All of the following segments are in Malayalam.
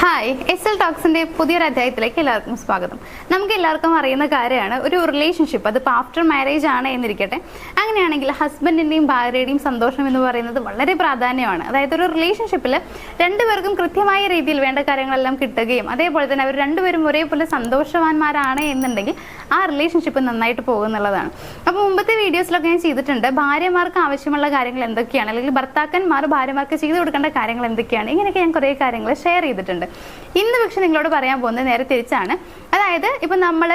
ഹായ് എസ്.എൽ ടോക്സിന്റെ പുതിയൊരു അധ്യായത്തിലേക്ക് എല്ലാവർക്കും സ്വാഗതം. നമുക്ക് എല്ലാവർക്കും അറിയുന്ന കാര്യമാണ് ഒരു റിലേഷൻഷിപ്പ്, അതിപ്പോൾ ആഫ്റ്റർ മാരേജ് ആണ് എന്നിരിക്കട്ടെ. അങ്ങനെയാണെങ്കിൽ ഹസ്ബൻഡിന്റെയും ഭാര്യയുടെയും സന്തോഷം എന്ന് പറയുന്നത് വളരെ പ്രാധാന്യമാണ്. അതായത് ഒരു റിലേഷൻഷിപ്പിൽ രണ്ടുപേർക്കും കൃത്യമായ രീതിയിൽ വേണ്ട കാര്യങ്ങളെല്ലാം കിട്ടുകയും അതേപോലെ തന്നെ അവർ രണ്ടുപേരും ഒരേപോലെ സന്തോഷവാന്മാരാണ് എന്നുണ്ടെങ്കിൽ ആ റിലേഷൻഷിപ്പ് നന്നായിട്ട് പോകുന്നുള്ളതാണ്. അപ്പോൾ മുമ്പത്തെ വീഡിയോസിലൊക്കെ ഞാൻ ചെയ്തിട്ടുണ്ട്, ഭാര്യമാർക്ക് ആവശ്യമുള്ള കാര്യങ്ങൾ എന്തൊക്കെയാണ്, അല്ലെങ്കിൽ ഭർത്താക്കന്മാർ ഭാര്യമാർക്ക് ചെയ്തു കൊടുക്കേണ്ട കാര്യങ്ങൾ എന്തൊക്കെയാണ്, ഇങ്ങനെയൊക്കെ ഞാൻ കുറേ കാര്യങ്ങൾ ഷെയർ ചെയ്തിട്ടുണ്ട്. ഇന്ന് പക്ഷെ നിങ്ങളോട് പറയാൻ പോകുന്നത് നേരെ തിരിച്ചാണ്. അതായത് ഇപ്പം നമ്മൾ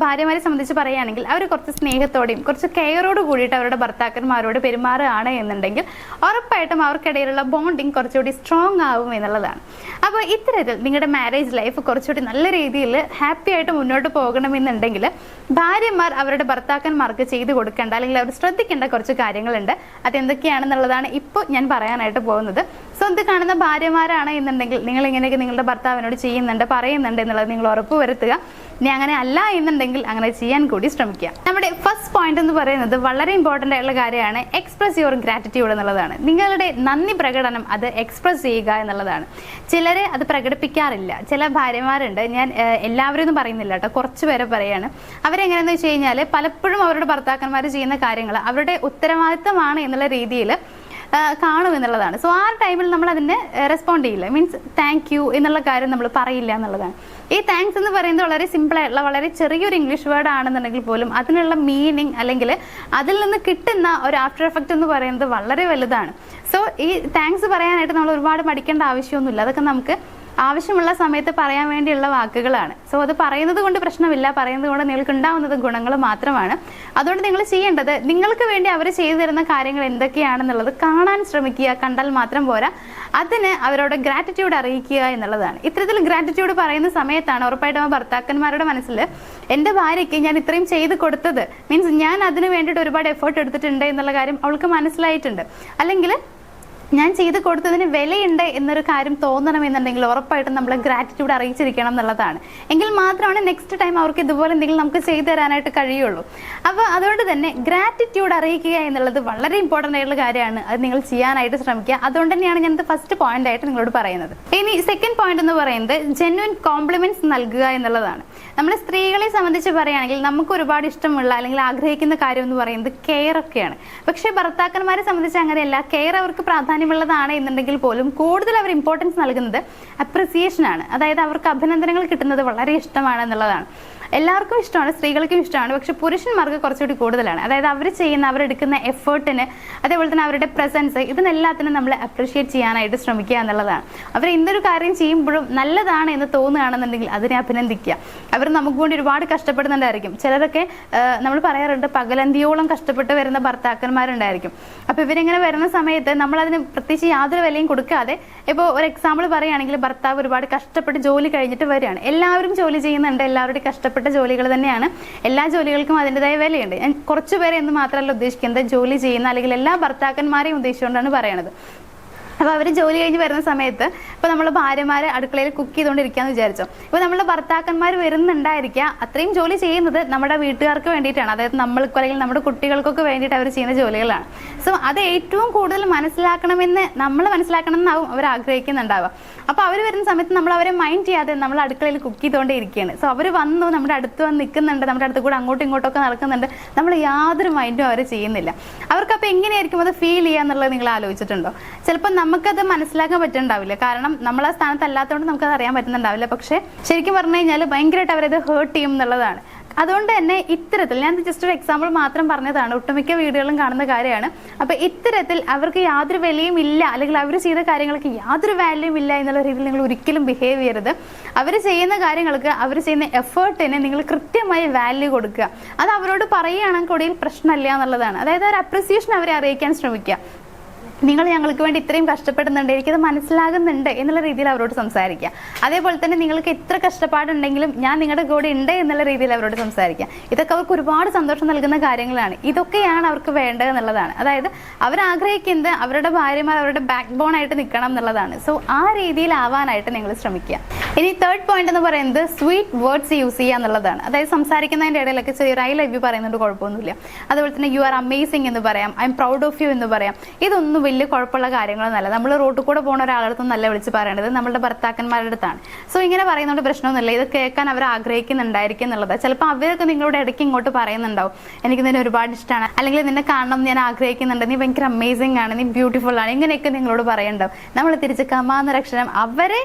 ഭാര്യമാരെ സംബന്ധിച്ച് പറയുകയാണെങ്കിൽ അവർ കുറച്ച് സ്നേഹത്തോടെയും കുറച്ച് കെയറോട് കൂടിയിട്ട് അവരുടെ ഭർത്താക്കന്മാരോട് പെരുമാറുകയാണ് എന്നുണ്ടെങ്കിൽ ഉറപ്പായിട്ടും അവർക്കിടയിലുള്ള ബോണ്ടിങ് കുറച്ചുകൂടി സ്ട്രോങ് ആവും എന്നുള്ളതാണ്. അപ്പോൾ ഇത്തരത്തിൽ നിങ്ങളുടെ മാരേജ് ലൈഫ് കുറച്ചുകൂടി നല്ല രീതിയിൽ ഹാപ്പി ആയിട്ട് മുന്നോട്ട് പോകണമെന്നുണ്ടെങ്കിൽ ഭാര്യമാർ അവരുടെ ഭർത്താക്കന്മാർക്ക് ചെയ്തു കൊടുക്കേണ്ട അല്ലെങ്കിൽ അവർ ശ്രദ്ധിക്കേണ്ട കുറച്ച് കാര്യങ്ങളുണ്ട്. അതെന്തൊക്കെയാണെന്നുള്ളതാണ് ഇപ്പോൾ ഞാൻ പറയാനായിട്ട് പോകുന്നത്. സ്വന്തം കാണുന്ന ഭാര്യമാരാണ് എന്നുണ്ടെങ്കിൽ നിങ്ങൾ ഇങ്ങനെയൊക്കെ നിങ്ങളുടെ ഭർത്താവിനോട് ചെയ്യുന്നുണ്ട്, പറയുന്നുണ്ട് എന്നുള്ളത് നിങ്ങൾ ഉറപ്പ് വരുത്തുക. ഇനി അങ്ങനെ അല്ല എന്നുണ്ടെങ്കിൽ അങ്ങനെ ചെയ്യാൻ കൂടി ശ്രമിക്കുക. നമ്മുടെ ഫസ്റ്റ് പോയിന്റ് എന്ന് പറയുന്നത് വളരെ ഇമ്പോർട്ടൻ്റ് ആയിട്ടുള്ള കാര്യമാണ്, എക്സ്പ്രസ് യുവർ ഗ്രാറ്റിറ്റ്യൂഡ് എന്നുള്ളതാണ്. നിങ്ങളുടെ നന്ദി പ്രകടനം അത് എക്സ്പ്രസ് ചെയ്യുക എന്നുള്ളതാണ്. ചിലരെ അത് പ്രകടിപ്പിക്കാറില്ല. ചില ഭാര്യമാരുണ്ട്, ഞാൻ എല്ലാവരും ഒന്നും പറയുന്നില്ല കേട്ടോ, കുറച്ച് പേരെ പറയാണ്. അവരെങ്ങനെയാണെന്ന് വെച്ച് കഴിഞ്ഞാൽ പലപ്പോഴും അവരുടെ ഭർത്താക്കന്മാർ ചെയ്യുന്ന കാര്യങ്ങൾ അവരുടെ ഉത്തരവാദിത്തമാണ് എന്നുള്ള രീതിയിൽ കാണും എന്നുള്ളതാണ്. സോ ആ ടൈമിൽ നമ്മൾ അതിന് റെസ്പോണ്ട് ചെയ്യില്ല, മീൻസ് താങ്ക് യു എന്നുള്ള കാര്യം നമ്മൾ പറയില്ല എന്നുള്ളതാണ്. ഈ താങ്ക്സ് എന്ന് പറയുന്നത് വളരെ സിമ്പിൾ ആയിട്ടുള്ള വളരെ ചെറിയൊരു ഇംഗ്ലീഷ് വേർഡ് ആണെന്നുണ്ടെങ്കിൽ പോലും അതിനുള്ള മീനിങ് അല്ലെങ്കിൽ അതിൽ നിന്ന് കിട്ടുന്ന ഒരു ആഫ്റ്റർ എഫക്റ്റ് എന്ന് പറയുന്നത് വളരെ വലുതാണ്. സോ ഈ താങ്ക്സ് പറയാനായിട്ട് നമ്മൾ ഒരുപാട് പഠിക്കേണ്ട ആവശ്യമൊന്നുമില്ല. അതൊക്കെ നമുക്ക് ആവശ്യമുള്ള സമയത്ത് പറയാൻ വേണ്ടിയുള്ള വാക്കുകളാണ്. സോ അത് പറയുന്നത് കൊണ്ട് പ്രശ്നമില്ല, പറയുന്നത് കൊണ്ട് നിങ്ങൾക്ക് ഉണ്ടാവുന്നത് ഗുണങ്ങൾ മാത്രമാണ്. അതുകൊണ്ട് നിങ്ങൾ ചെയ്യേണ്ടത് നിങ്ങൾക്ക് വേണ്ടി അവർ ചെയ്തു തരുന്ന കാര്യങ്ങൾ എന്തൊക്കെയാണെന്നുള്ളത് കാണാൻ ശ്രമിക്കുക. കണ്ടാൽ മാത്രം പോരാ, അതിന് അവരോട് ഗ്രാറ്റിറ്റ്യൂഡ് അറിയിക്കുക എന്നുള്ളതാണ്. ഇത്തരത്തിൽ ഗ്രാറ്റിറ്റ്യൂഡ് പറയുന്ന സമയത്താണ് ഉറപ്പായിട്ടും ആ ഭർത്താക്കന്മാരുടെ മനസ്സിൽ എൻ്റെ ഭാര്യയ്ക്ക് ഞാൻ ഇത്രയും ചെയ്ത് കൊടുത്തത് മീൻസ് ഞാൻ അതിന് വേണ്ടിയിട്ട് ഒരുപാട് എഫേർട്ട് എടുത്തിട്ടുണ്ട് എന്നുള്ള കാര്യം അവൾക്ക് മനസ്സിലായിട്ടുണ്ട്, അല്ലെങ്കിൽ ഞാൻ ചെയ്ത് കൊടുത്തതിന് വിലയുണ്ട് എന്നൊരു കാര്യം തോന്നണമെന്നുണ്ടെങ്കിൽ ഉറപ്പായിട്ടും നമ്മൾ ഗ്രാറ്റിറ്റ്യൂഡ് അറിയിച്ചിരിക്കണം എന്നുള്ളതാണ്. എങ്കിൽ മാത്രമാണ് നെക്സ്റ്റ് ടൈം അവർക്ക് ഇതുപോലെ എന്തെങ്കിലും നമുക്ക് ചെയ്തു തരാനായിട്ട് കഴിയുള്ളൂ. അപ്പോൾ അതുകൊണ്ട് തന്നെ ഗ്രാറ്റിറ്റ്യൂഡ് അറിയിക്കുക എന്നുള്ളത് വളരെ ഇമ്പോർട്ടൻ്റ് ആയിട്ടുള്ള കാര്യമാണ്. അത് നിങ്ങൾ ചെയ്യാനായിട്ട് ശ്രമിക്കുക. അതുകൊണ്ട് തന്നെയാണ് ഞാനത് ഫസ്റ്റ് പോയിന്റ് ആയിട്ട് നിങ്ങളോട് പറയുന്നത്. ഇനി സെക്കൻഡ് പോയിന്റ് എന്ന് പറയുന്നത് ജെന്യുവൻ കോംപ്ലിമെന്റ്സ് നൽകുക എന്നുള്ളതാണ്. നമ്മൾ സ്ത്രീകളെ സംബന്ധിച്ച് പറയുകയാണെങ്കിൽ നമുക്ക് ഒരുപാട് ഇഷ്ടമുള്ള അല്ലെങ്കിൽ ആഗ്രഹിക്കുന്ന കാര്യം എന്ന് പറയുന്നത് കെയർ ഒക്കെയാണ്. പക്ഷേ ഭർത്താക്കന്മാരെ സംബന്ധിച്ച് അങ്ങനെയല്ല. കെയർ അവർക്ക് പ്രാധാന്യമുള്ളതാണ് എന്നുണ്ടെങ്കിൽ പോലും കൂടുതൽ അവർ ഇമ്പോർട്ടൻസ് നൽകുന്നത് അപ്രിസിയേഷൻ ആണ്. അതായത് അവർക്ക് അഭിനന്ദനങ്ങൾ കിട്ടുന്നത് വളരെ ഇഷ്ടമാണ് എന്നുള്ളതാണ്. എല്ലാവർക്കും ഇഷ്ടമാണ്, സ്ത്രീകൾക്കും ഇഷ്ടമാണ്, പക്ഷെ പുരുഷന്മാർക്ക് കുറച്ചുകൂടി കൂടുതലാണ്. അതായത് അവർ ചെയ്യുന്ന അവരെടുക്കുന്ന എഫേർട്ടിന് അതേപോലെ തന്നെ അവരുടെ പ്രസൻസ് ഇതിനെല്ലാത്തിനും നമ്മൾ അപ്രിഷിയേറ്റ് ചെയ്യാനായിട്ട് ശ്രമിക്കുക എന്നുള്ളതാണ്. അവർ എന്തൊരു കാര്യം ചെയ്യുമ്പോഴും നല്ലതാണ് എന്ന് തോന്നുകയാണെന്നുണ്ടെങ്കിൽ അതിനെ അഭിനന്ദിക്കുക. അവർ നമുക്ക് വേണ്ടി ഒരുപാട് കഷ്ടപ്പെടുന്നുണ്ടായിരിക്കും. ചിലരൊക്കെ നമ്മൾ പറയാറുണ്ട് പകലന്തിയോളം കഷ്ടപ്പെട്ട് വരുന്ന ഭർത്താക്കന്മാരുണ്ടായിരിക്കും. അപ്പോൾ ഇവരിങ്ങനെ വരുന്ന സമയത്ത് നമ്മളതിന് പ്രത്യേകിച്ച് യാതൊരു വിലയും കൊടുക്കാതെ, ഇപ്പോൾ ഒരു എക്സാമ്പിൾ പറയുകയാണെങ്കിൽ ഭർത്താവ് ഒരുപാട് കഷ്ടപ്പെട്ട് ജോലി കഴിഞ്ഞിട്ട് വരികയാണ്. എല്ലാവരും ജോലി ചെയ്യുന്നുണ്ട്, എല്ലാവരുടെയും കഷ്ടപ്പെട്ട ജോലികൾ തന്നെയാണ്. എല്ലാ ജോലികൾക്കും അതിൻ്റെതായ വിലയുണ്ട്. ഞാൻ കുറച്ചു പേരെ എന്ന് മാത്രമല്ല ഉദ്ദേശിക്കുന്നത്, ജോലി ചെയ്യുന്ന അല്ലെങ്കിൽ എല്ലാ ഭർത്താക്കന്മാരെയും ഉദ്ദേശിച്ചുകൊണ്ടാണ് പറയണത്. അപ്പോൾ അവർ ജോലി കഴിഞ്ഞ് വരുന്ന സമയത്ത് ഇപ്പോൾ നമ്മൾ ഭാര്യമാർ അടുക്കളയിൽ കുക്ക് ചെയ്തുകൊണ്ടിരിക്കുകയെന്ന് വിചാരിച്ചോ, ഇപ്പോൾ നമ്മുടെ ഭർത്താക്കന്മാർ വരുന്നുണ്ടായിരിക്കുക. അത്രയും ജോലി ചെയ്യുന്നത് നമ്മുടെ വീട്ടുകാർക്ക് വേണ്ടിയിട്ടാണ്, അതായത് നമ്മൾക്ക് അല്ലെങ്കിൽ നമ്മുടെ കുട്ടികൾക്കൊക്കെ വേണ്ടിയിട്ട് അവർ ചെയ്യുന്ന ജോലികളാണ്. സോ അത് ഏറ്റവും കൂടുതൽ നമ്മൾ മനസ്സിലാക്കണം എന്നാവും അവർ ആഗ്രഹിക്കുന്നുണ്ടാവുക. അപ്പോൾ അവർ വരുന്ന സമയത്ത് നമ്മൾ അവരെ മൈൻഡ് ചെയ്യാതെ നമ്മൾ അടുക്കളയിൽ കുക്ക് ചെയ്തുകൊണ്ടേ ഇരിക്കുകയാണ്. സോ അവർ വന്നു നമ്മുടെ അടുത്ത് വന്ന് നിൽക്കുന്നുണ്ട്, നമ്മുടെ അടുത്ത് കൂടെ അങ്ങോട്ടും ഇങ്ങോട്ടൊക്കെ നടക്കുന്നുണ്ട്, നമ്മൾ യാതൊരു മൈൻഡും അവർ ചെയ്യുന്നില്ല. അവർക്കപ്പോൾ എങ്ങനെയായിരിക്കും അത് ഫീൽ ചെയ്യുക എന്നുള്ളത് നിങ്ങൾ ആലോചിച്ചിട്ടുണ്ടോ? ചിലപ്പോൾ നമുക്കത് മനസ്സിലാക്കാൻ പറ്റുന്നുണ്ടാവില്ല, കാരണം നമ്മൾ ആ സ്ഥാനത്തല്ലാത്തതുകൊണ്ട് നമുക്കത് അറിയാൻ പറ്റുന്നുണ്ടാവില്ല. പക്ഷെ ശരിക്കും പറഞ്ഞു കഴിഞ്ഞാൽ ഭയങ്കരമായിട്ട് അവരത് ഹേർട്ട് ചെയ്യും എന്നുള്ളതാണ്. അതുകൊണ്ട് തന്നെ ഇത്തരത്തിൽ ഞാൻ ജസ്റ്റ് ഒരു എക്സാമ്പിൾ മാത്രം പറഞ്ഞതാണ്, ഒട്ടുമിക്ക വീടുകളും കാണുന്ന കാര്യമാണ്. അപ്പോൾ ഇത്തരത്തിൽ അവർക്ക് യാതൊരു വിലയും ഇല്ല അല്ലെങ്കിൽ അവർ ചെയ്ത കാര്യങ്ങൾക്ക് യാതൊരു വാല്യൂയും ഇല്ല എന്നുള്ള രീതിയിൽ നിങ്ങൾ ഒരിക്കലും ബിഹേവ് ചെയ്യരുത്. അവർ ചെയ്യുന്ന കാര്യങ്ങൾക്ക് അവർ ചെയ്യുന്ന എഫേർട്ടിന് നിങ്ങൾ കൃത്യമായി വാല്യൂ കൊടുക്കുക. അത് അവരോട് പറയുകയാണെങ്കിൽ കൂടി പ്രശ്നമില്ല എന്നുള്ളതാണ്. അതായത് ഒരു അപ്രിസിയേഷൻ അവരെ അറിയിക്കാൻ ശ്രമിക്കുക. നിങ്ങൾ ഞങ്ങൾക്ക് വേണ്ടി ഇത്രയും കഷ്ടപ്പെടുന്നുണ്ട്, എനിക്കത് മനസ്സിലാകുന്നുണ്ട് എന്നുള്ള രീതിയിൽ അവരോട് സംസാരിക്കുക. അതേപോലെ തന്നെ നിങ്ങൾക്ക് എത്ര കഷ്ടപ്പാടുണ്ടെങ്കിലും ഞാൻ നിങ്ങളുടെ കൂടെ ഉണ്ട് എന്നുള്ള രീതിയിൽ അവരോട് സംസാരിക്കുക. ഇതൊക്കെ അവർക്ക് ഒരുപാട് സന്തോഷം നൽകുന്ന കാര്യങ്ങളാണ്. ഇതൊക്കെയാണ് അവർക്ക് വേണ്ടത് എന്നുള്ളതാണ്. അതായത് അവർ ആഗ്രഹിക്കുന്നത് അവരുടെ ഭാര്യമാർ അവരുടെ ബാക്ക് ബോൺ ആയിട്ട് നിൽക്കണം എന്നുള്ളതാണ്. സോ ആ രീതിയിലാവാനായിട്ട് നിങ്ങൾ ശ്രമിക്കുക. ഇനി തേർഡ് പോയിന്റ് എന്ന് പറയുന്നത് സ്വീറ്റ് വേർഡ്സ് യൂസ് ചെയ്യുക എന്നുള്ളതാണ്. അതായത് സംസാരിക്കുന്നതിൻ്റെ ഇടയിലൊക്കെ ചെറിയൊരു ഐ ലവ് യു പറയുന്നുണ്ട്, കുഴപ്പമൊന്നുമില്ല. അതുപോലെ തന്നെ യു ആർ അമേസിംഗ് എന്ന് പറയാം, I am proud of you എന്ന് പറയാം. ഇതൊന്നും വലിയ കുഴപ്പമുള്ള കാര്യങ്ങളൊന്നുമല്ല. നമ്മൾ റോട്ടിൽ കൂടെ പോകുന്ന ഒരാളടുത്തും നല്ല വിളിച്ച് പറയേണ്ടത് നമ്മളുടെ ഭർത്താക്കന്മാരുടെ അടുത്താണ്. സോ ഇങ്ങനെ പറയുന്നതുകൊണ്ട് പ്രശ്നമൊന്നുമില്ല. ഇത് കേൾക്കാൻ അവർ ആഗ്രഹിക്കുന്നുണ്ടായിരിക്കും എന്നുള്ളത്. ചിലപ്പോൾ അവരൊക്കെ നിങ്ങളോട് ഇടയ്ക്ക് ഇങ്ങോട്ട് പറയുന്നുണ്ടാവും, എനിക്ക് നിന്നെ ഒരുപാട് ഇഷ്ടമാണ്, അല്ലെങ്കിൽ നിന്നെ കാണണം ഞാൻ ആഗ്രഹിക്കുന്നുണ്ട്, നീ ഭയങ്കര അമേസിംഗ് ആണ്, നീ ബ്യൂട്ടിഫുൾ ആണ്, ഇങ്ങനെയൊക്കെ നിങ്ങളോട് പറയുന്നുണ്ടാവും. നമ്മൾ തിരിച്ച് കമാന്നൊരക്ഷരം അവരെ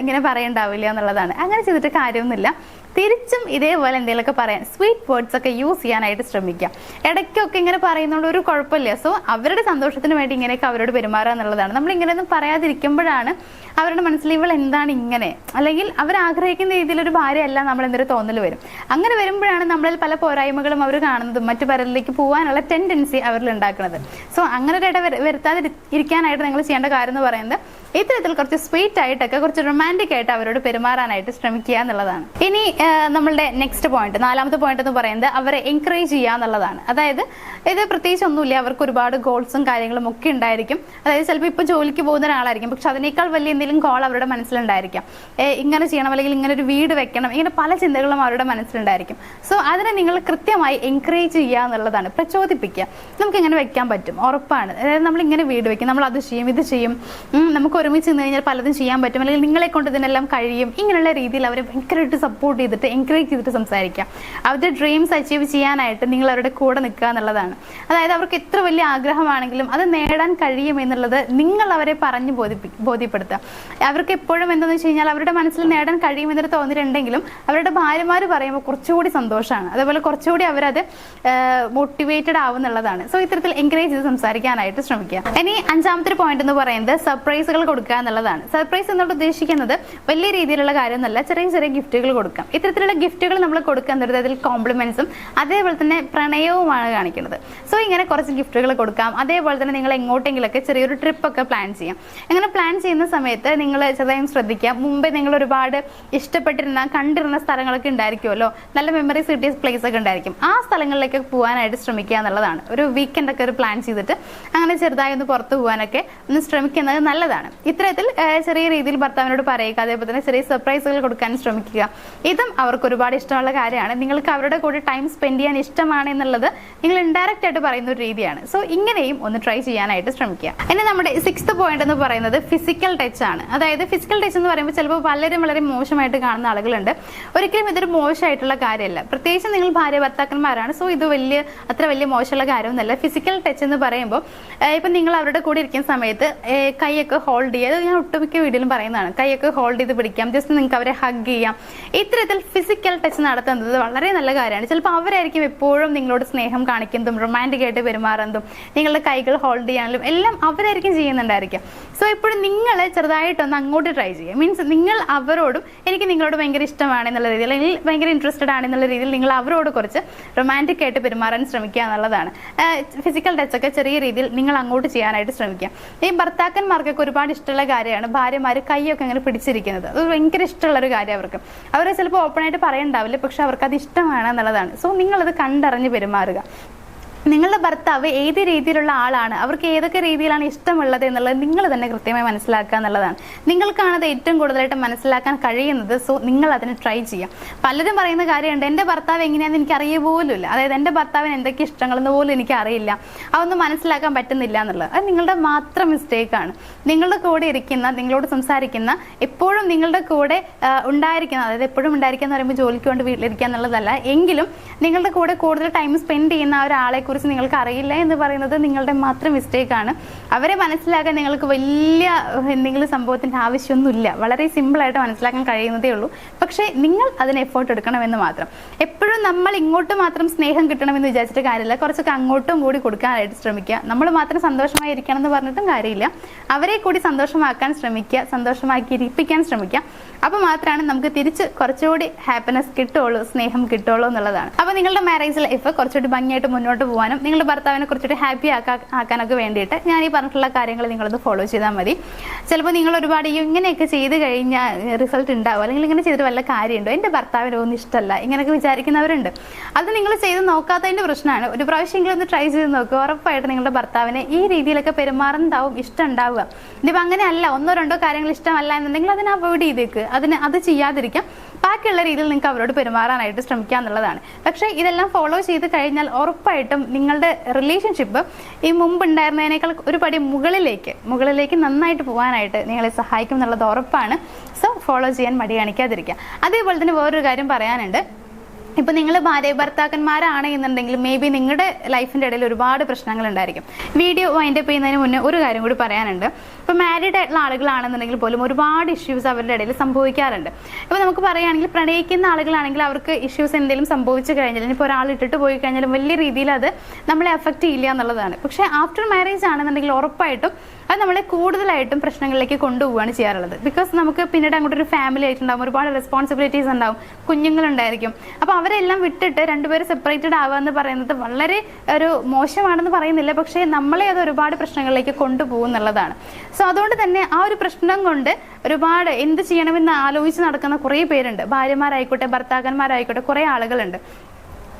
ഇങ്ങനെ പറയണ്ടാവില്ല എന്നുള്ളതാണ്. അങ്ങനെ ചെയ്തിട്ട് കാര്യമൊന്നുമില്ല. തിരിച്ചും ഇതേപോലെ എന്തെങ്കിലുമൊക്കെ പറയാൻ സ്വീറ്റ് വേർഡ്സ് ഒക്കെ യൂസ് ചെയ്യാനായിട്ട് ശ്രമിക്കുക. ഇടയ്ക്കൊക്കെ ഇങ്ങനെ പറയുന്നതുകൊണ്ട് ഒരു കുഴപ്പമില്ല. സോ അവരുടെ സന്തോഷത്തിന് വേണ്ടി ഇങ്ങനെയൊക്കെ അവരോട് പെരുമാറുക എന്നുള്ളതാണ്. നമ്മൾ ഇങ്ങനെയൊന്നും പറയാതിരിക്കുമ്പോഴാണ് അവരുടെ മനസ്സിൽ ഇവൾ എന്താണ് ഇങ്ങനെ, അല്ലെങ്കിൽ അവർ ആഗ്രഹിക്കുന്ന രീതിയിലൊരു ഭാര്യയല്ല നമ്മൾ എന്തൊരു തോന്നൽ വരും. അങ്ങനെ വരുമ്പോഴാണ് നമ്മളിൽ പല പോരായ്മകളും അവർ കാണുന്നതും മറ്റു പലരിലേക്ക് പോകാനുള്ള ടെൻഡൻസി അവരിൽ ഉണ്ടാക്കുന്നത്. സോ അങ്ങനെ ഒരു ഇട വരുത്താതെ ഇരിക്കാനായിട്ട് നിങ്ങൾ ചെയ്യേണ്ട കാര്യം എന്ന് പറയുന്നത് ഇത്തരത്തിൽ കുറച്ച് സ്വീറ്റ് ആയിട്ടൊക്കെ കുറച്ച് റൊമാൻറ്റിക് ആയിട്ട് അവരോട് പെരുമാറാനായിട്ട് ശ്രമിക്കുക എന്നുള്ളതാണ്. ഇനി നമ്മളുടെ നെക്സ്റ്റ് പോയിന്റ്, 4ാമത്തെ പോയിന്റ് എന്ന് പറയുന്നത് അവരെ എൻകറേജ് ചെയ്യുക എന്നുള്ളതാണ്. അതായത് ഇത് പ്രത്യേകിച്ച് ഒന്നുമില്ല, അവർക്ക് ഒരുപാട് ഗോൾസും കാര്യങ്ങളും ഒക്കെ ഉണ്ടായിരിക്കും. അതായത് ചിലപ്പോൾ ഇപ്പോൾ ജോലിക്ക് പോകുന്ന ഒരാളായിരിക്കും, പക്ഷെ അതിനേക്കാൾ വലിയ എന്തെങ്കിലും ഗോൾ അവരുടെ മനസ്സിലുണ്ടായിരിക്കാം. ഇങ്ങനെ ചെയ്യണം, അല്ലെങ്കിൽ ഇങ്ങനെ ഒരു വീട് വെക്കണം, ഇങ്ങനെ പല ചിന്തകളും അവരുടെ മനസ്സിലുണ്ടായിരിക്കും. സോ അതിനെ നിങ്ങൾ കൃത്യമായി എൻകറേജ് ചെയ്യുക എന്നുള്ളതാണ്, പ്രചോദിപ്പിക്കുക. നമുക്ക് ഇങ്ങനെ വെക്കാൻ പറ്റും, ഉറപ്പാണ്. അതായത് നമ്മൾ ഇങ്ങനെ വീട് വെക്കും, നമ്മൾ അത് ചെയ്യും, ഇത് ചെയ്യും, നമുക്ക് ഒരുമിച്ച് നിന്ന് കഴിഞ്ഞാൽ പലതും ചെയ്യാൻ പറ്റും, അല്ലെങ്കിൽ നിങ്ങളെ കൊണ്ട് ഇതിനെല്ലാം കഴിയും, ഇങ്ങനെയുള്ള രീതിയിൽ അവരെ ഭയങ്കരമായിട്ട് സപ്പോർട്ട് ചെയ്തിട്ട് എൻകറേജ് ചെയ്തിട്ട് സംസാരിക്കാം. അവരുടെ ഡ്രീംസ് അച്ചീവ് ചെയ്യാനായിട്ട് നിങ്ങൾ അവരുടെ കൂടെ നിൽക്കുക എന്നുള്ളതാണ്. അതായത് അവർക്ക് എത്ര വലിയ ആഗ്രഹമാണെങ്കിലും അത് നേടാൻ കഴിയും എന്നുള്ളത് നിങ്ങൾ അവരെ പറഞ്ഞ് ബോധ്യപ്പെടുത്തുക. അവർക്ക് എപ്പോഴും എന്താണെന്ന് വെച്ച് കഴിഞ്ഞാൽ അവരുടെ മനസ്സിൽ നേടാൻ കഴിയുമെന്നൊരു തോന്നിയിട്ടുണ്ടെങ്കിലും അവരുടെ ഭാര്യമാർ പറയുമ്പോൾ കുറച്ചുകൂടി സന്തോഷമാണ്. അതേപോലെ കുറച്ചുകൂടി അവരത് മോട്ടിവേറ്റഡ് ആവുന്നുള്ളതാണ്. സോ ഇത്തരത്തിൽ എൻകറേജ് ചെയ്ത് സംസാരിക്കാനായിട്ട് ശ്രമിക്കുക. ഇനി 5ാമത്തെ പോയിന്റ് എന്ന് പറയുന്നത് സർപ്രൈസുകൾ കൊടുക്കുക എന്നുള്ളതാണ്. സർപ്രൈസ് എന്നോട് ഉദ്ദേശിക്കുന്നത് വലിയ രീതിയിലുള്ള കാര്യമൊന്നുമല്ല, ചെറിയ ചെറിയ ഗിഫ്റ്റുകൾ കൊടുക്കാം. ഇത്തരത്തിലുള്ള ഗിഫ്റ്റുകൾ നമ്മൾ കൊടുക്കുന്നത് അതിൽ കോംപ്ലിമെന്റ്സും അതേപോലെ തന്നെ പ്രണയവുമാണ് കാണിക്കുന്നത്. സോ ഇങ്ങനെ കുറച്ച് ഗിഫ്റ്റുകൾ കൊടുക്കാം. അതേപോലെ തന്നെ നിങ്ങൾ എങ്ങോട്ടെങ്കിലൊക്കെ ചെറിയൊരു ട്രിപ്പൊക്കെ പ്ലാൻ ചെയ്യാം. അങ്ങനെ പ്ലാൻ ചെയ്യുന്ന സമയത്ത് നിങ്ങൾ ചെറുതായും ശ്രദ്ധിക്കുക, മുമ്പേ നിങ്ങൾ ഒരുപാട് ഇഷ്ടപ്പെട്ടിരുന്ന കണ്ടിരുന്ന സ്ഥലങ്ങളൊക്കെ ഉണ്ടായിരിക്കുമല്ലോ, നല്ല മെമ്മറീസ് കിട്ടിയ പ്ലേസ് ഒക്കെ ഉണ്ടായിരിക്കും. ആ സ്ഥലങ്ങളിലേക്ക് പോകാനായിട്ട് ശ്രമിക്കുക എന്നുള്ളതാണ്. ഒരു വീക്കെൻഡ് ഒക്കെ ഒരു പ്ലാൻ ചെയ്തിട്ട് അങ്ങനെ ചെറുതായി ഒന്ന് പുറത്തു പോകാനൊക്കെ ഒന്ന് ശ്രമിക്കുന്നത് നല്ലതാണ്. ഇത്തരത്തിൽ ചെറിയ രീതിയിൽ ഭർത്താവിനോട് പറയുക, അതേപോലെ തന്നെ ചെറിയ സർപ്രൈസുകൾ കൊടുക്കാൻ ശ്രമിക്കുക. ഇതും അവർക്ക് ഒരുപാട് ഇഷ്ടമുള്ള കാര്യമാണ്. നിങ്ങൾക്ക് അവരുടെ കൂടെ ടൈം സ്പെൻഡ് ചെയ്യാൻ ഇഷ്ടമാണ് എന്നുള്ളത് നിങ്ങൾ ഇൻഡയറക്റ്റ് ആയിട്ട് പറയുന്ന ഒരു രീതിയാണ്. സോ ഇങ്ങനെയും ഒന്ന് ട്രൈ ചെയ്യാനായിട്ട് ശ്രമിക്കുക. ഇനി നമ്മുടെ 6th പോയിന്റ് എന്ന് പറയുന്നത് ഫിസിക്കൽ ടച്ച് ആണ്. അതായത് ഫിസിക്കൽ ടച്ച് എന്ന് പറയുമ്പോൾ ചിലപ്പോൾ പലരും വളരെ മോശമായിട്ട് കാണുന്ന ആളുകളുണ്ട്. ഒരിക്കലും ഇതൊരു മോശമായിട്ടുള്ള കാര്യമല്ല, പ്രത്യേകിച്ച് നിങ്ങൾ ഭാര്യ ഭർത്താക്കന്മാരാണ്. സോ ഇത് അത്ര വലിയ മോശമുള്ള കാര്യമൊന്നുമല്ല. ഫിസിക്കൽ ടച്ച് എന്ന് പറയുമ്പോൾ ഇപ്പം നിങ്ങൾ അവരുടെ കൂടെ ഇരിക്കുന്ന സമയത്ത് കൈയൊക്കെ ഹോൾഡ് ചെയ്യുക, അത് ഞാൻ ഒട്ടുമിക്ക വീഡിയോയിലും പറയുന്നതാണ്. കൈയൊക്കെ ഹോൾഡ് ചെയ്ത് പിടിക്കാം, ജസ്റ്റ് നിങ്ങൾക്ക് അവരെ ഹഗ് ചെയ്യാം. ഇത്തരത്തിൽ ഫിസിക്കൽ ടച്ച് നടത്തുന്നത് വളരെ നല്ല കാര്യമാണ്. ചിലപ്പോൾ അവരായിരിക്കും എപ്പോഴും നിങ്ങളോട് സ്നേഹം കാണിക്കുന്നതും റൊമാൻറ്റിക് ആയിട്ട് പെരുമാറുന്നതും നിങ്ങളുടെ കൈകൾ ഹോൾഡ് ചെയ്യാനും എല്ലാം അവരായിരിക്കും ചെയ്യുന്നുണ്ടായിരിക്കും. സോ എപ്പോഴും നിങ്ങൾ ചെറുതായിട്ടൊന്ന് അങ്ങോട്ട് ട്രൈ ചെയ്യുക. മീൻസ് നിങ്ങൾ അവരോടും എനിക്ക് നിങ്ങളോട് ഭയങ്കര ഇഷ്ടമാണ് എന്നുള്ള രീതിയിൽ, അല്ലെങ്കിൽ ഭയങ്കര ഇൻട്രസ്റ്റഡ് ആണ് എന്നുള്ള രീതിയിൽ നിങ്ങൾ അവരോട് കുറച്ച് റൊമാൻറ്റിക് ആയിട്ട് പെരുമാറാൻ ശ്രമിക്കുക എന്നുള്ളതാണ്. ഫിസിക്കൽ ടച്ച് ഒക്കെ ചെറിയ രീതിയിൽ നിങ്ങൾ അങ്ങോട്ട് ചെയ്യാനായിട്ട് ശ്രമിക്കുക. ഈ ഭർത്താക്കന്മാർക്കൊക്കെ ഒരുപാട് ഇഷ്ടമുള്ള കാര്യമാണ് ഭാര്യമാർ കൈയൊക്കെ അങ്ങനെ പിടിച്ചിരിക്കുന്നത്. അത് ഭയങ്കര ഇഷ്ടമുള്ള ഒരു കാര്യം അവർക്ക്. അവർ ചിലപ്പോൾ ഓപ്പൺ ആയിട്ട് പറയണ്ടാവില്ല, പക്ഷെ അവർക്ക് അത് ഇഷ്ടമാണ് എന്നുള്ളതാണ്. സോ നിങ്ങളത് കണ്ടറിഞ്ഞ് പെരുമാറുക. നിങ്ങളുടെ ഭർത്താവ് ഏത് രീതിയിലുള്ള ആളാണ്, അവർക്ക് ഏതൊക്കെ രീതിയിലാണ് ഇഷ്ടമുള്ളത് എന്നുള്ളത് നിങ്ങൾ തന്നെ കൃത്യമായി മനസ്സിലാക്കുക എന്നുള്ളതാണ്. നിങ്ങൾക്കാണത് ഏറ്റവും കൂടുതലായിട്ട് മനസ്സിലാക്കാൻ കഴിയുന്നത്. സോ നിങ്ങൾ അതിന് ട്രൈ ചെയ്യാം. പലരും പറയുന്ന കാര്യമുണ്ട്, എൻ്റെ ഭർത്താവ് എങ്ങനെയാണെന്ന് എനിക്ക് അറിയ പോലുമില്ല, അതായത് എൻ്റെ ഭർത്താവിന് എന്തൊക്കെ ഇഷ്ടങ്ങളെന്ന് പോലും എനിക്ക് അറിയില്ല, അതൊന്നും മനസ്സിലാക്കാൻ പറ്റുന്നില്ല എന്നുള്ളത്. അത് നിങ്ങളുടെ മാത്രം മിസ്റ്റേക്കാണ്. നിങ്ങളുടെ കൂടെ ഇരിക്കുന്ന, നിങ്ങളോട് സംസാരിക്കുന്ന, എപ്പോഴും നിങ്ങളുടെ കൂടെ ഉണ്ടായിരിക്കുന്ന, അതായത് എപ്പോഴും ഉണ്ടായിരിക്കുക എന്ന് പറയുമ്പോൾ ജോലിക്ക് കൊണ്ട് വീട്ടിലിരിക്കുക എന്നുള്ളതല്ല, എങ്കിലും നിങ്ങളുടെ കൂടെ കൂടുതൽ ടൈം സ്പെൻഡ് ചെയ്യുന്ന ഒരാളെ കുറിച്ച് നിങ്ങൾക്ക് അറിയില്ല എന്ന് പറയുന്നത് നിങ്ങളുടെ മാത്രം മിസ്റ്റേക്കാണ്. അവരെ മനസ്സിലാക്കാൻ നിങ്ങൾക്ക് വലിയ എന്തെങ്കിലും സംഭവത്തിന്റെ ആവശ്യമൊന്നുമില്ല. വളരെ സിമ്പിളായിട്ട് മനസ്സിലാക്കാൻ കഴിയുന്നതേ ഉള്ളൂ. പക്ഷേ നിങ്ങൾ അതിന് എഫേർട്ട് എടുക്കണമെന്ന് മാത്രം. എപ്പോഴും നമ്മൾ ഇങ്ങോട്ട് മാത്രം സ്നേഹം കിട്ടണമെന്ന് വിചാരിച്ചിട്ട് കാര്യമില്ല, കുറച്ചൊക്കെ അങ്ങോട്ടും കൂടി കൊടുക്കാനായിട്ട് ശ്രമിക്കുക. നമ്മൾ മാത്രം സന്തോഷമായി ഇരിക്കണം എന്ന് പറഞ്ഞിട്ടും കാര്യമില്ല. അവരെ കൂടി സന്തോഷമാക്കാൻ ശ്രമിക്കുക, സന്തോഷമാക്കി ഇരിപ്പിക്കാൻ ശ്രമിക്കുക. അപ്പോൾ മാത്രമാണ് നമുക്ക് തിരിച്ച് കുറച്ചുകൂടി ഹാപ്പിനെസ് കിട്ടുള്ളൂ, സ്നേഹം കിട്ടുള്ളൂ എന്നുള്ളതാണ്. അപ്പോൾ നിങ്ങളുടെ മാരേജ് ലൈഫ് കുറച്ചുകൂടി ഭംഗിയായിട്ട് മുന്നോട്ട് പോകാനും നിങ്ങളുടെ ഭർത്താവിനെ കുറച്ചുകൂടി ഹാപ്പി ആക്കാനൊക്കെ വേണ്ടിയിട്ട് ഞാൻ ഈ പറഞ്ഞിട്ടുള്ള കാര്യങ്ങൾ നിങ്ങളൊന്ന് ഫോളോ ചെയ്താൽ മതി. ചിലപ്പോൾ നിങ്ങൾ ഒരുപാട് ഇങ്ങനെയൊക്കെ ചെയ്ത് കഴിഞ്ഞാൽ റിസൾട്ട് ഉണ്ടാവും, അല്ലെങ്കിൽ ഇങ്ങനെ ചെയ്തിട്ട് വല്ല വല്ല കാര്യമുണ്ടോ, എൻ്റെ ഭർത്താവിനൊന്നും ഇഷ്ടമല്ല, ഇങ്ങനെയൊക്കെ വിചാരിക്കുന്നവരുണ്ട്. അത് നിങ്ങൾ ചെയ്ത് നോക്കാത്തതിൻ്റെ പ്രശ്നമാണ്. ഒരു പ്രാവശ്യമെങ്കിലും ഒന്ന് ട്രൈ ചെയ്ത് നോക്കുക. ഉറപ്പായിട്ട് നിങ്ങളുടെ ഭർത്താവിനെ ഈ രീതിയിലൊക്കെ പെരുമാറുന്നതാവും ഇഷ്ടം ഉണ്ടാവുക. ഇനിയിപ്പോൾ അങ്ങനെയല്ല, 1-2 കാര്യങ്ങൾ ഇഷ്ടമല്ല എന്നുണ്ടെങ്കിൽ അതിനെ അവോയ്ഡ് ചെയ്തേക്ക്, അത് ചെയ്യാതിരിക്കാം. ബാക്കിയുള്ള രീതിയിൽ നിങ്ങൾക്ക് അവരോട് പെരുമാറാനായിട്ട് ശ്രമിക്കുക എന്നുള്ളതാണ്. പക്ഷേ ഇതെല്ലാം ഫോളോ ചെയ്ത് കഴിഞ്ഞാൽ ഉറപ്പായിട്ടും നിങ്ങളുടെ റിലേഷൻഷിപ്പ് ഈ മുമ്പ് ഉണ്ടായിരുന്നതിനേക്കാൾ ഒരു പടി മുകളിലേക്ക് നന്നായിട്ട് പോകാനായിട്ട് നിങ്ങളെ സഹായിക്കും എന്നുള്ളത് ഉറപ്പാണ്. സോ ഫോളോ ചെയ്യാൻ മടി കാണിക്കാതിരിക്കുക. അതേപോലെ തന്നെ വേറൊരു കാര്യം പറയാനുണ്ട്. ഇപ്പോൾ നിങ്ങൾ ഭാര്യ ഭർത്താക്കന്മാരാണ് എന്നുണ്ടെങ്കിൽ മേ ബി നിങ്ങളുടെ ലൈഫിൻ്റെ ഇടയിൽ ഒരുപാട് പ്രശ്നങ്ങൾ ഉണ്ടായിരിക്കും. വീഡിയോ വൈൻഡപ്പ് ചെയ്യുന്നതിന് മുന്നേ ഒരു കാര്യം കൂടി പറയാനുണ്ട്. ഇപ്പോൾ മാരീഡ് ആയിട്ടുള്ള ആളുകളാണെന്നുണ്ടെങ്കിൽ പോലും ഒരുപാട് ഇഷ്യൂസ് അവരുടെ ഇടയിൽ സംഭവിക്കാറുണ്ട്. ഇപ്പോൾ നമുക്ക് പറയുകയാണെങ്കിൽ പ്രണയിക്കുന്ന ആളുകളാണെങ്കിൽ അവർക്ക് ഇഷ്യൂസ് എന്തെങ്കിലും സംഭവിച്ചു കഴിഞ്ഞാൽ, ഇപ്പോൾ ഒരാൾ ഇട്ടിട്ട് പോയി കഴിഞ്ഞാലും വലിയ രീതിയിൽ അത് നമ്മളെ അഫക്റ്റ് ചെയ്യില്ല എന്നുള്ളതാണ്. പക്ഷേ ആഫ്റ്റർ മാരേജ് ആണെന്നുണ്ടെങ്കിൽ ഉറപ്പായിട്ടും അത് നമ്മളെ കൂടുതലായിട്ടും പ്രശ്നങ്ങളിലേക്ക് കൊണ്ടുപോവുകയാണ് ചെയ്യാറുള്ളത്. ബിക്കോസ് നമുക്ക് പിന്നീട് അങ്ങോട്ടൊരു ഫാമിലി ആയിട്ടുണ്ടാകും, ഒരുപാട് റെസ്പോൺസിബിലിറ്റീസ് ഉണ്ടാവും, കുഞ്ഞുങ്ങളുണ്ടായിരിക്കും. അപ്പോൾ അവരെല്ലാം വിട്ടിട്ട് രണ്ടുപേരും സെപ്പറേറ്റഡ് ആവുക എന്ന് പറയുന്നത് വളരെ ഒരു മോശമാണെന്ന് പറയുന്നില്ല, പക്ഷേ നമ്മളെ അത് ഒരുപാട് പ്രശ്നങ്ങളിലേക്ക് കൊണ്ടുപോകും എന്നുള്ളതാണ്. സോ അതുകൊണ്ട് തന്നെ ആ ഒരു പ്രശ്നം കൊണ്ട് ഒരുപാട് എന്ത് ചെയ്യണമെന്ന് ആലോചിച്ച് നടക്കുന്ന കുറേ പേരുണ്ട്. ഭാര്യമാരായിക്കോട്ടെ ഭർത്താക്കന്മാരായിക്കോട്ടെ കുറേ ആളുകളുണ്ട്.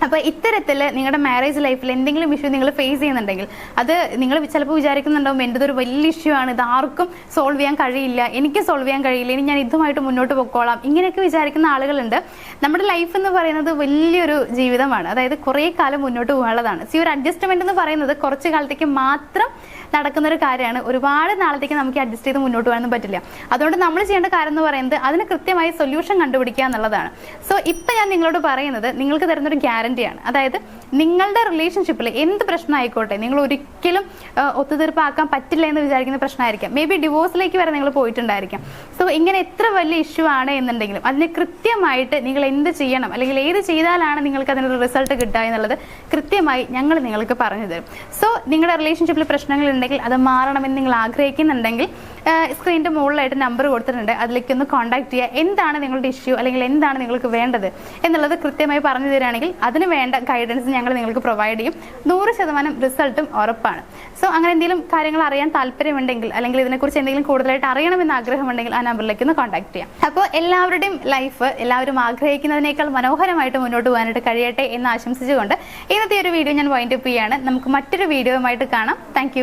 അപ്പോൾ ഇത്തരത്തിൽ നിങ്ങളുടെ മാരേജ് ലൈഫിൽ എന്തെങ്കിലും ഇഷ്യൂ നിങ്ങൾ ഫേസ് ചെയ്യുന്നുണ്ടെങ്കിൽ അത് നിങ്ങൾ ചിലപ്പോൾ വിചാരിക്കുന്നുണ്ടാവും എൻ്റെതൊരു വലിയ ഇഷ്യൂ ആണ്, ഇത് ആർക്കും സോൾവ് ചെയ്യാൻ കഴിയില്ല, എനിക്ക് സോൾവ് ചെയ്യാൻ കഴിയില്ല, ഇനി ഞാൻ ഇതുമായിട്ട് മുന്നോട്ട് പൊക്കോളാം, ഇങ്ങനെയൊക്കെ വിചാരിക്കുന്ന ആളുകളുണ്ട്. നമ്മുടെ ലൈഫ് എന്ന് പറയുന്നത് വലിയൊരു ജീവിതമാണ്, അതായത് കുറേ കാലം മുന്നോട്ട് പോകാനുള്ളതാണ്. ഈ ഒരു അഡ്ജസ്റ്റ്മെന്റ് എന്ന് പറയുന്നത് കുറച്ച് കാലത്തേക്ക് മാത്രം നടക്കുന്ന ഒരു കാര്യമാണ്. ഒരുപാട് നാളത്തേക്ക് നമുക്ക് അഡ്ജസ്റ്റ് ചെയ്ത് മുന്നോട്ട് പോകാനൊന്നും പറ്റില്ല. അതുകൊണ്ട് നമ്മൾ ചെയ്യേണ്ട കാര്യം എന്ന് പറയുന്നത് അതിന് കൃത്യമായി സൊല്യൂഷൻ കണ്ടുപിടിക്കുക എന്നുള്ളതാണ്. സോ ഇപ്പം ഞാൻ നിങ്ങളോട് പറയുന്നത് നിങ്ങൾക്ക് തരുന്നൊരു ഗ്യാരണ്ടിയാണ്. അതായത് നിങ്ങളുടെ റിലേഷൻഷിപ്പിൽ എന്ത് പ്രശ്നമായിക്കോട്ടെ, നിങ്ങൾ ഒരിക്കലും ഒത്തുതീർപ്പാക്കാൻ പറ്റില്ല എന്ന് വിചാരിക്കുന്ന പ്രശ്നമായിരിക്കാം. മേ ബി ഡിവോഴ്സിലേക്ക് വരെ നിങ്ങൾ പോയിട്ടുണ്ടായിരിക്കാം. സോ ഇങ്ങനെ എത്ര വലിയ ഇഷ്യൂ ആണ് എന്നുണ്ടെങ്കിലും അതിന് കൃത്യമായിട്ട് നിങ്ങൾ എന്ത് ചെയ്യണം, അല്ലെങ്കിൽ ഏത് ചെയ്താലാണ് നിങ്ങൾക്ക് അതിനൊരു റിസൾട്ട് കിട്ടുക എന്നുള്ളത് കൃത്യമായി ഞങ്ങൾ നിങ്ങൾക്ക് പറഞ്ഞു തരും. സോ നിങ്ങളുടെ റിലേഷൻഷിപ്പിൽ പ്രശ്നങ്ങൾ ഉണ്ടെങ്കിൽ അത് മാറണമെന്ന് നിങ്ങൾ ആഗ്രഹിക്കുന്നുണ്ടെങ്കിൽ സ്ക്രീനിൻ്റെ മുകളിലായിട്ട് നമ്പർ കൊടുത്തിട്ടുണ്ട്, അതിലേക്ക് ഒന്ന് കോൺടാക്ട് ചെയ്യുക. എന്താണ് നിങ്ങളുടെ ഇഷ്യൂ അല്ലെങ്കിൽ എന്താണ് നിങ്ങൾക്ക് വേണ്ടത് എന്നുള്ളത് കൃത്യമായി പറഞ്ഞു തരികയാണെങ്കിൽ അതിന് വേണ്ട ഗൈഡൻസ് ഞങ്ങൾ നിങ്ങൾക്ക് പ്രൊവൈഡ് ചെയ്യും. 100% റിസൾട്ടും ഉറപ്പാണ്. സോ അങ്ങനെ എന്തെങ്കിലും കാര്യങ്ങൾ അറിയാൻ താല്പര്യമുണ്ടെങ്കിൽ അല്ലെങ്കിൽ ഇതിനെക്കുറിച്ച് എന്തെങ്കിലും കൂടുതലായിട്ട് അറിയണമെന്ന് ആഗ്രഹമുണ്ടെങ്കിൽ ആ നമ്പറിലേക്ക് ഒന്ന് കോൺടാക്ട് ചെയ്യാം. അപ്പോൾ എല്ലാവരുടെയും ലൈഫ് എല്ലാവരും ആഗ്രഹിക്കുന്നതിനേക്കാൾ മനോഹരമായിട്ട് മുന്നോട്ട് പോകാനായിട്ട് കഴിയട്ടെ എന്ന് ആശംസിച്ചുകൊണ്ട് ഇന്നത്തെ ഒരു വീഡിയോ ഞാൻ വൈൻഡപ്പ് ചെയ്യുകയാണ്. നമുക്ക് മറ്റൊരു വീഡിയോയുമായിട്ട് കാണാം. താങ്ക്